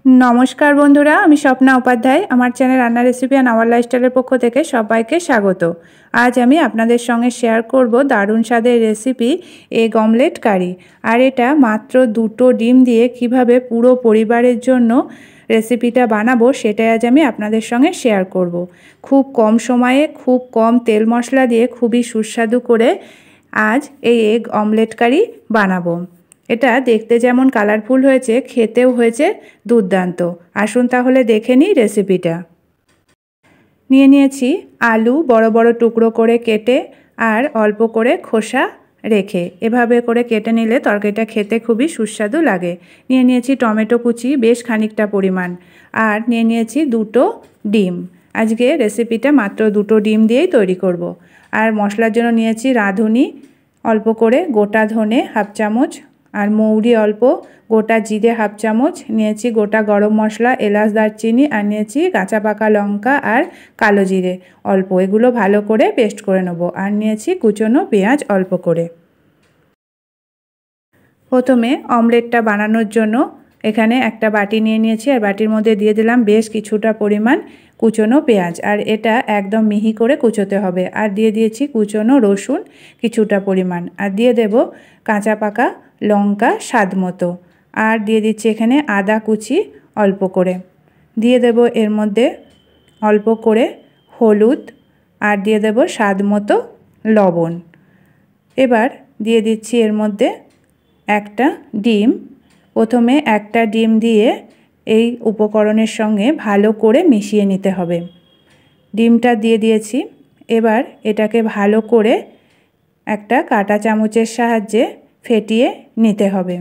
नमस्कार बंधुरा आमी स्वप्ना उपाध्याय आमार चैनल रान्ना रेसिपि एंड आवर लाइफस्टाइलेर पक्ष थेके सबाइके स्वागत। आज आमी आपनादेर संगे शेयर करब दारुण स्वादेर रेसिपि एग अमलेट कारी। और एटा मात्र दुटो डिम दिए किभाबे पुरो परिवारेर जोन्नो रेसिपिटा बानाबो सेटाई आज आमी आपनादेर संगे शेयर करब। खूब कम समये खूब कम तेल मशला दिए खूबई सुस्वादु करे आज এই एग अमलेट कारी बानाबो। এটা দেখতে যেমন কালারফুল হয়েছে খেতেও হয়েছে দুর্দান্ত। আসুন তাহলে দেখে নিই রেসিপিটা। নিয়ে নিয়েছি আলু বড় বড় টুকরো করে কেটে আর অল্প করে খোসা রেখে, এভাবে করে কেটে নিলে তরকারিটা খেতে খুবই সুস্বাদু লাগে। নিয়ে নিয়েছি টমেটো কুচি বেশ খানিকটা পরিমাণ, আর নিয়ে নিয়েছি দুটো ডিম। আজকে রেসিপিটা মাত্র দুটো ডিম দিয়েই তৈরি করব। আর মশলার জন্য নিয়েছি রাঁধুনি অল্প করে, গোটা ধনে হাফ চামচ, আর মৌরি অল্প, গোটা জিরে হাফ চামচ, নিয়েছি গোটা গরম মশলা এলাচ দারচিনি, আর নিয়েছি কাঁচা পাকা লঙ্কা আর কালো জিরে অল্প। এগুলো ভালো করে পেস্ট করে নেব। আর নিয়েছি কুচনো পেঁয়াজ অল্প করে। প্রথমে অমলেটটা বানানোর জন্য এখানে একটা বাটি নিয়ে নিয়েছি, আর বাটির মধ্যে দিয়ে দিলাম বেশ কিছুটা পরিমাণ কুচনো পেঁয়াজ, আর এটা একদম মিহি করে কুচোতে হবে। আর দিয়ে দিয়েছি কুচনো রসুন কিছুটা পরিমাণ, আর দিয়ে দেব কাঁচা পাকা লঙ্কা স্বাদ মতো, আর দিয়ে দিচ্ছি এখানে আদা কুচি অল্প করে। দিয়ে দেব এর মধ্যে অল্প করে হলুদ, আর দিয়ে দেব স্বাদ মতো লবণ। এবার দিয়ে দিচ্ছি এর মধ্যে একটা ডিম। প্রথমে একটা ডিম দিয়ে এই উপকরণের সঙ্গে ভালো করে মিশিয়ে নিতে হবে। ডিমটা দিয়ে দিয়েছি। এবার এটাকে ভালো করে একটা কাঁটা চামচের সাহায্যে ফেটিয়ে নিতে হবে।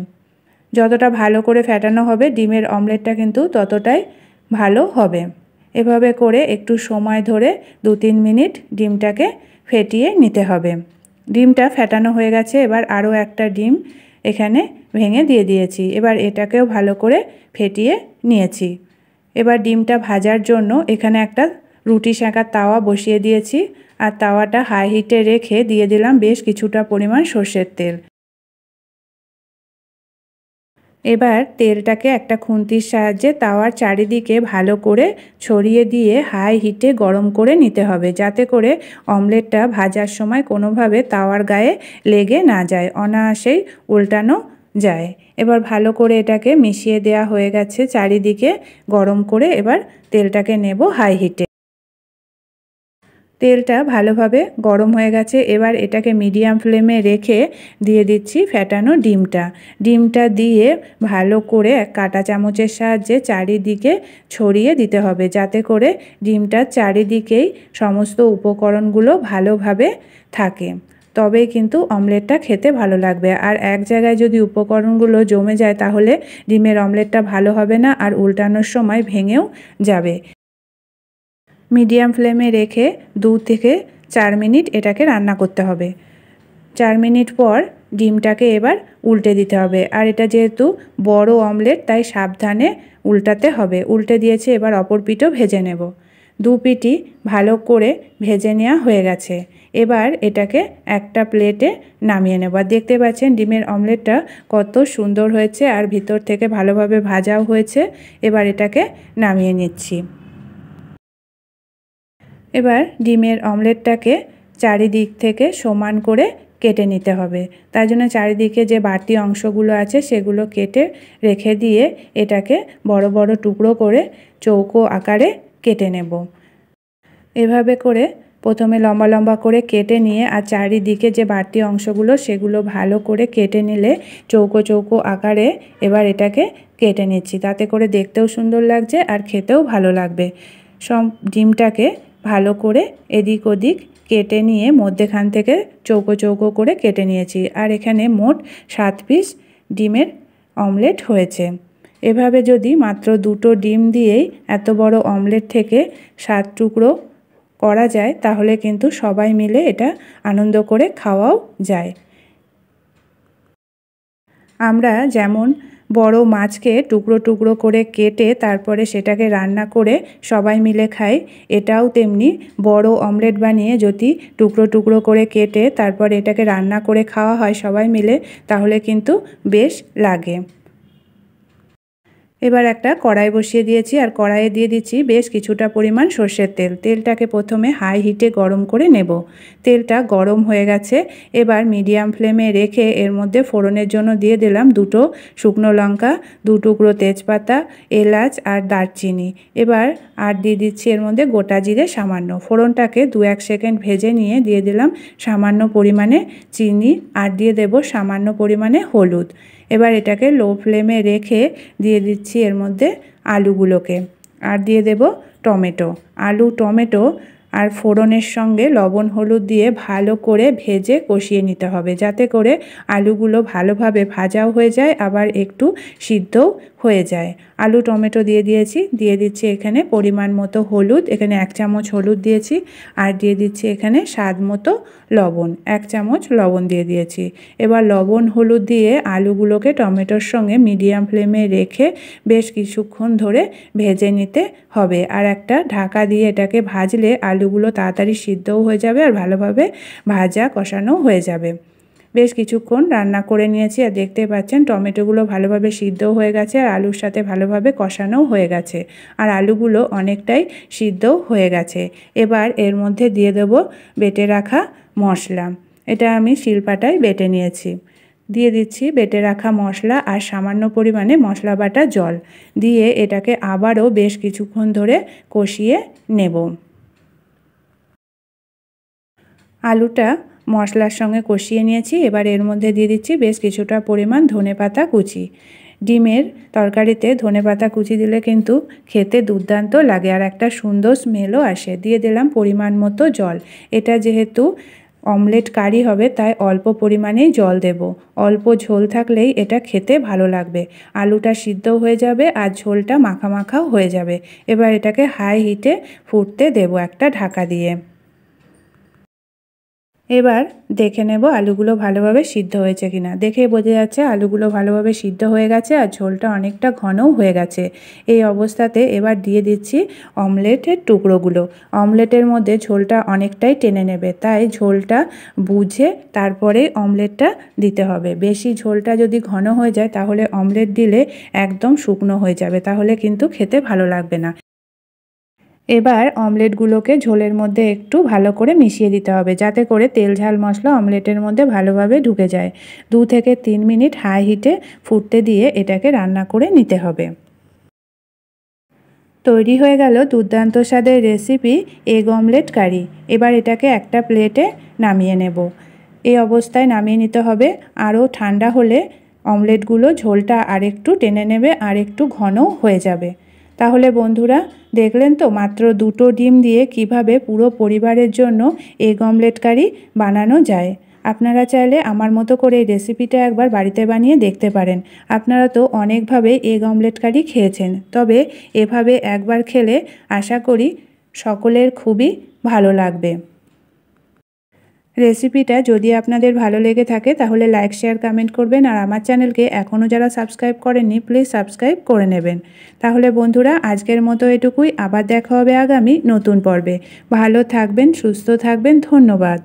যতটা ভালো করে ফেটানো হবে ডিমের অমলেটটা কিন্তু ততটাই ভালো হবে। এভাবে করে একটু সময় ধরে 2-3 মিনিট ডিমটাকে ফেটিয়ে নিতে হবে। ডিমটা ফেটানো হয়ে গেছে। এবার আরও একটা ডিম এখানে ভেঙে দিয়ে দিয়েছি। এবার এটাকেও ভালো করে ফেটিয়ে নিয়েছি। এবার ডিমটা ভাজার জন্য এখানে একটা রুটি সেঁকার তাওয়া বসিয়ে দিয়েছি, আর তাওয়াটা হাই হিটে রেখে দিয়ে দিলাম বেশ কিছুটা পরিমাণ সর্ষের তেল। এবার তেলটাকে একটা খুন্তির সাহায্যে তাওয়ার চারিদিকে ভালো করে ছড়িয়ে দিয়ে হাই হিটে গরম করে নিতে হবে, যাতে করে অমলেটটা ভাজার সময় কোনোভাবে তাওয়ার গায়ে লেগে না যায়, অনায়াসেই উল্টানো যায়। এবার ভালো করে এটাকে মিশিয়ে দেওয়া হয়ে গেছে চারিদিকে গরম করে। এবার তেলটাকে নেব হাই হিটে। তেলটা ভালোভাবে গরম হয়ে গেছে। এবার এটাকে মিডিয়াম ফ্লেমে রেখে দিয়ে দিচ্ছি ফেটানো ডিমটা। ডিমটা দিয়ে ভালো করে কাঁটা চামচের সাহায্যে চারিদিকে ছড়িয়ে দিতে হবে, যাতে করে ডিমটার চারিদিকেই সমস্ত উপকরণগুলো ভালোভাবে থাকে। তবেই কিন্তু অমলেটটা খেতে ভালো লাগবে। আর এক জায়গায় যদি উপকরণগুলো জমে যায় তাহলে ডিমের অমলেটটা ভালো হবে না, আর উল্টানোর সময় ভেঙেও যাবে। মিডিয়াম ফ্লেমে রেখে 2 থেকে 4 মিনিট এটাকে রান্না করতে হবে। 4 মিনিট পর ডিমটাকে এবার উল্টে দিতে হবে। আর এটা যেহেতু বড় অমলেট তাই সাবধানে উল্টাতে হবে। উল্টে দিয়েছে, এবার অপর পিঠও ভেজে নেব। 2 পিঠই ভালো করে ভেজে নেওয়া হয়ে গেছে। এবার এটাকে একটা প্লেটে নামিয়ে নেব। আর দেখতে পাচ্ছেন ডিমের অমলেটটা কত সুন্দর হয়েছে, আর ভিতর থেকে ভালোভাবে ভাজাও হয়েছে। এবার এটাকে নামিয়ে নিচ্ছি। এবার ডিমের অমলেটটাকে চারিদিক থেকে সমান করে কেটে নিতে হবে। তার জন্য চারিদিকে যে বাড়তি অংশগুলো আছে সেগুলো কেটে রেখে দিয়ে এটাকে বড় বড় টুকরো করে চৌকো আকারে কেটে নেব। এভাবে করে প্রথমে লম্বা লম্বা করে কেটে নিয়ে আর চারিদিকে যে বাড়তি অংশগুলো সেগুলো ভালো করে কেটে নিলে চৌকো চৌকো আকারে এবার এটাকে কেটে নিচ্ছি। তাতে করে দেখতেও সুন্দর লাগছে আর খেতেও ভালো লাগবে। সব ডিমটাকে ভালো করে এদিক ওদিক কেটে নিয়ে মধ্যেখান থেকে চৌকো চৌকো করে কেটে নিয়েছি। আর এখানে মোট 7 পিস ডিমের অমলেট হয়েছে। এভাবে যদি মাত্র দুটো ডিম দিয়েই এত বড় অমলেট থেকে 7 টুকরো করা যায় তাহলে কিন্তু সবাই মিলে এটা আনন্দ করে খাওয়াও যায়। আমরা যেমন বড় মাছকে টুকরো টুকরো করে কেটে তারপরে সেটাকে রান্না করে সবাই মিলে খাই, এটাও তেমনি বড় অমলেট বানিয়ে যদি টুকরো টুকরো করে কেটে তারপর এটাকে রান্না করে খাওয়া হয় সবাই মিলে তাহলে কিন্তু বেশ লাগে। এবার একটা কড়াই বসিয়ে দিয়েছি আর কড়াইয়ে দিয়ে দিচ্ছি বেশ কিছুটা পরিমাণ সর্ষের তেল। তেলটাকে প্রথমে হাই হিটে গরম করে নেব। তেলটা গরম হয়ে গেছে, এবার মিডিয়াম ফ্লেমে রেখে এর মধ্যে ফোড়নের জন্য দিয়ে দিলাম 2টো শুকনো লঙ্কা, 2 টুকরো তেজপাতা, এলাচ আর দারচিনি। এবার আর দিয়ে দিচ্ছি এর মধ্যে গোটা জিরে সামান্য। ফোড়নটাকে 2-1 সেকেন্ড ভেজে নিয়ে দিয়ে দিলাম সামান্য পরিমাণে চিনি আর দিয়ে দেব সামান্য পরিমাণে হলুদ। এবার এটাকে লো ফ্লেমে রেখে দিয়ে দিচ্ছি এর মধ্যে আলুগুলোকে আর দিয়ে দেব টমেটো। আলু, টমেটো আর ফোড়নের সঙ্গে লবণ হলুদ দিয়ে ভালো করে ভেজে কষিয়ে নিতে হবে, যাতে করে আলুগুলো ভালোভাবে ভাজাও হয়ে যায় আবার একটু সিদ্ধও হয়ে যায়। আলু টমেটো দিয়ে দিচ্ছি এখানে পরিমাণ মতো হলুদ, এখানে 1 চামচ হলুদ দিয়েছি আর দিয়ে দিচ্ছি এখানে স্বাদ মতো লবণ, 1 চামচ লবণ দিয়ে দিয়েছি। এবার লবণ হলুদ দিয়ে আলুগুলোকে টমেটোর সঙ্গে মিডিয়াম ফ্লেমে রেখে বেশ কিছুক্ষণ ধরে ভেজে নিতে হবে। আর একটা ঢাকা দিয়ে এটাকে ভাজলে আলুগুলো তাড়াতাড়ি সিদ্ধও হয়ে যাবে আর ভালোভাবে ভাজা কষানো হয়ে যাবে। বেশ কিছুক্ষণ রান্না করে নিয়েছি আর দেখতে পাচ্ছেন টমেটোগুলো ভালোভাবে সিদ্ধও হয়ে গেছে আর আলুর সাথে ভালোভাবে কষানোও হয়ে গেছে আর আলুগুলো অনেকটাই সিদ্ধও হয়ে গেছে। এবার এর মধ্যে দিয়ে দেব বেটে রাখা মশলা। এটা আমি শিলপাটায় বেটে নিয়েছি। দিয়ে দিচ্ছি বেটে রাখা মশলা আর সামান্য পরিমাণে মশলা বাটা জল দিয়ে এটাকে আবারও বেশ কিছুক্ষণ ধরে কষিয়ে নেব। আলুটা মশলার সঙ্গে কষিয়ে নিয়েছি, এবার এর মধ্যে দিয়ে দিচ্ছি বেশ কিছুটা পরিমাণ ধনেপাতা কুচি। ডিমের তরকারিতে ধনেপাতা কুচি দিলে কিন্তু খেতে দুর্দান্ত লাগে আর একটা সুন্দর স্মেলও আসে। দিয়ে দিলাম পরিমাণ মতো জল। এটা যেহেতু অমলেট কারি হবে তাই অল্প পরিমাণেই জল দেব। অল্প ঝোল থাকলেই এটা খেতে ভালো লাগবে। আলুটা সিদ্ধ হয়ে যাবে আর ঝোলটা মাখা মাখাও হয়ে যাবে। এবার এটাকে হাই হিটে ফুটতে দেব একটা ঢাকা দিয়ে। এবার দেখে নেব আলুগুলো ভালোভাবে সিদ্ধ হয়েছে কিনা। দেখেই বোঝা যাচ্ছে আলুগুলো ভালোভাবে সিদ্ধ হয়ে গেছে আর ঝোলটা অনেকটা ঘনও হয়ে গেছে। এই অবস্থাতে এবার দিয়ে দিচ্ছি অমলেটের টুকরোগুলো। অমলেটের মধ্যে ঝোলটা অনেকটাই টেনে নেবে, তাই ঝোলটা বুঝে তারপরে অমলেটটা দিতে হবে। বেশি ঝোলটা যদি ঘন হয়ে যায় তাহলে অমলেট দিলে একদম শুকনো হয়ে যাবে, তাহলে কিন্তু খেতে ভালো লাগবে না। এবার অমলেটগুলোকে ঝোলের মধ্যে একটু ভালো করে মিশিয়ে দিতে হবে, যাতে করে তেল ঝাল মশলা অমলেটের মধ্যে ভালোভাবে ঢুকে যায়। 2 থেকে 3 মিনিট হাই হিটে ফুটতে দিয়ে এটাকে রান্না করে নিতে হবে। তৈরি হয়ে গেল দুর্দান্ত স্বাদের রেসিপি এগ অমলেট কারি। এবার এটাকে একটা প্লেটে নামিয়ে নেব। এই অবস্থায় নামিয়ে নিতে হবে। আরও ঠান্ডা হলে অমলেটগুলো ঝোলটা আরেকটু টেনে নেবে আর একটু ঘনও হয়ে যাবে। তাহলে বন্ধুরা দেখলেন তো মাত্র 2টো ডিম দিয়ে কিভাবে পুরো পরিবারের জন্য এগ অমলেট কারি বানানো যায়। আপনারা চাইলে আমার মতো করে এই রেসিপিটা একবার বাড়িতে বানিয়ে দেখতে পারেন। আপনারা তো অনেকভাবে এগ অমলেট কারি খেয়েছেন, তবে এভাবে একবার খেলে আশা করি সকলের খুবই ভালো লাগবে। রেসিপিটা যদি আপনাদের ভালো লেগে থাকে তাহলে লাইক, শেয়ার, কমেন্ট করবেন আর আমার চ্যানেলকে এখনও যারা সাবস্ক্রাইব করেননি প্লিজ সাবস্ক্রাইব করে নেবেন। তাহলে বন্ধুরা আজকের মতো এটুকুই, আবার দেখা হবে আগামী নতুন পর্বে। ভালো থাকবেন, সুস্থ থাকবেন, ধন্যবাদ।